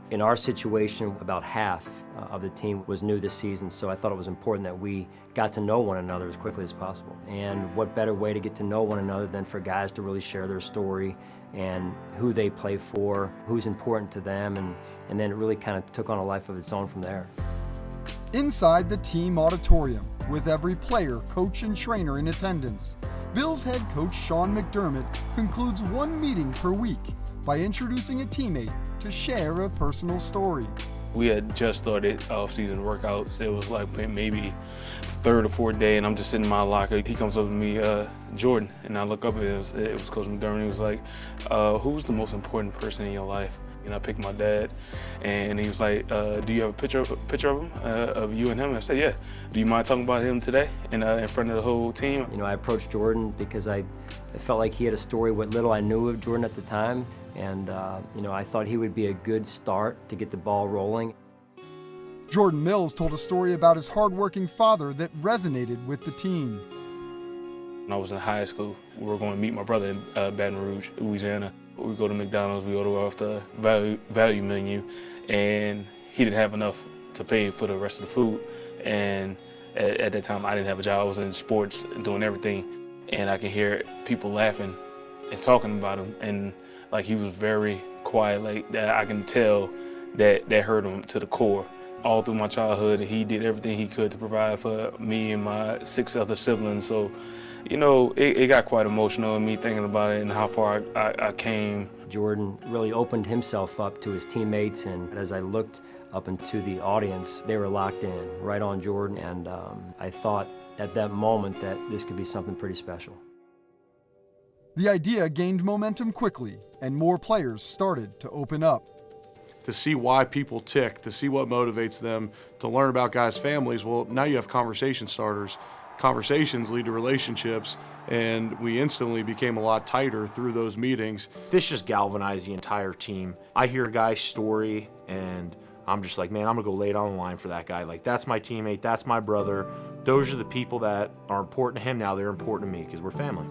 In our situation, about half of the team was new this season, so I thought it was important that we got to know one another as quickly as possible. And what better way to get to know one another than for guys to really share their story and who they play for, who's important to them, and then it really kind of took on a life of its own from there. Inside the team auditorium, with every player, coach, and trainer in attendance, Bills head coach Sean McDermott concludes one meeting per week by introducing a teammate to share a personal story. We had just started off-season workouts. It was like maybe third or fourth day, and I'm just sitting in my locker. He comes up to me, Jordan, and I look up, it was Coach McDermott. He was like, who's the most important person in your life? And I picked my dad, and he was like, do you have a picture of him, of you and him? And I said, yeah. Do you mind talking about him today in front of the whole team? You know, I approached Jordan because I felt like he had a story, what little I knew of Jordan at the time, and you know, I thought he would be a good start to get the ball rolling. Jordan Mills told a story about his hardworking father that resonated with the team. When I was in high school, we were going to meet my brother in Baton Rouge, Louisiana. We go to McDonald's, we order off the value menu, and he didn't have enough to pay for the rest of the food. And at that time, I didn't have a job. I was in sports, doing everything, and I could hear people laughing and talking about him. And like, he was very quiet, like that. I can tell that hurt him to the core. All through my childhood, he did everything he could to provide for me and my 6 other siblings. So, you know, it got quite emotional in me thinking about it and how far I came. Jordan really opened himself up to his teammates, and as I looked up into the audience, they were locked in right on Jordan, and I thought at that moment that this could be something pretty special. The idea gained momentum quickly, and more players started to open up. To see why people tick, to see what motivates them, to learn about guys' families, well, now you have conversation starters. Conversations lead to relationships, and we instantly became a lot tighter through those meetings. This just galvanized the entire team. I hear a guy's story, and I'm just like, man, I'm gonna go lay it on the line for that guy. Like, that's my teammate, that's my brother. Those are the people that are important to him now. They're important to me because we're family.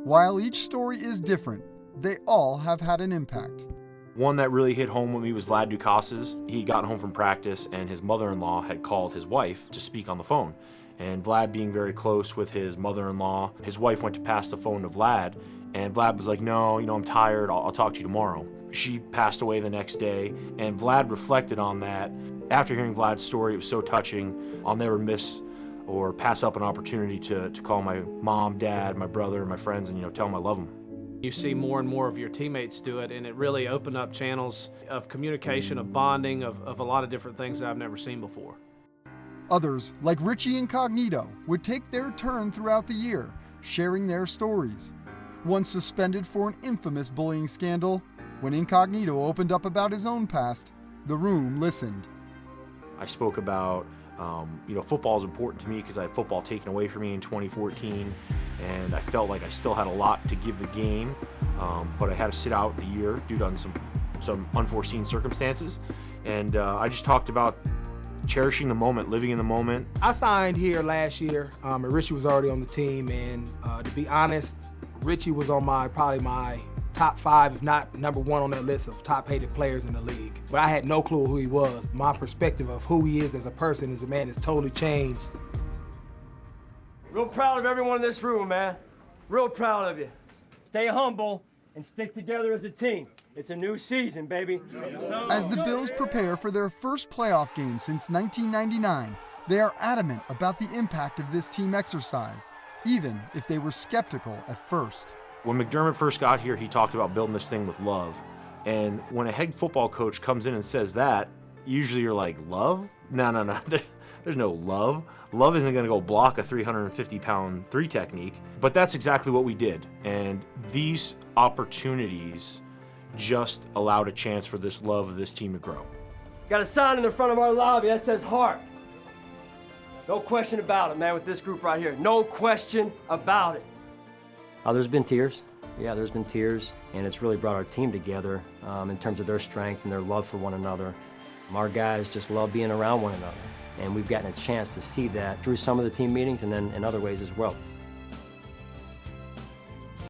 While each story is different, they all have had an impact. One that really hit home with me was Vlad Ducas's. He got home from practice, and his mother-in-law had called his wife to speak on the phone. And Vlad, being very close with his mother-in-law, his wife went to pass the phone to Vlad, and Vlad was like, no, I'm tired, I'll talk to you tomorrow. She passed away the next day, and Vlad reflected on that. After hearing Vlad's story, it was so touching. I'll never miss or pass up an opportunity to call my mom, dad, my brother, my friends, and tell them I love them. You see more and more of your teammates do it, and it really opened up channels of communication, of bonding, of a lot of different things that I've never seen before. Others, like Richie Incognito, would take their turn throughout the year, sharing their stories. Once suspended for an infamous bullying scandal, when Incognito opened up about his own past, the room listened. I spoke about football is important to me because I had football taken away from me in 2014, and I felt like I still had a lot to give the game, but I had to sit out the year due to some unforeseen circumstances. And I just talked about cherishing the moment, living in the moment. I signed here last year, and Richie was already on the team, and to be honest, Richie was on probably my top 5, if not number 1 on that list of top hated players in the league. But I had no clue who he was. My perspective of who he is as a person, as a man, has totally changed. Real proud of everyone in this room, man. Real proud of you. Stay humble and stick together as a team. It's a new season, baby. As the Bills prepare for their first playoff game since 1999, they are adamant about the impact of this team exercise, even if they were skeptical at first. When McDermott first got here, he talked about building this thing with love. And when a head football coach comes in and says that, usually you're like, love? No. There's no love. Love isn't going to go block a 350-pound 3 technique. But that's exactly what we did. And these opportunities just allowed a chance for this love of this team to grow. Got a sign in the front of our lobby that says heart. No question about it, man, with this group right here. No question about it. There's been tears. Yeah, there's been tears, and it's really brought our team together in terms of their strength and their love for one another. Our guys just love being around one another, and we've gotten a chance to see that through some of the team meetings and then in other ways as well.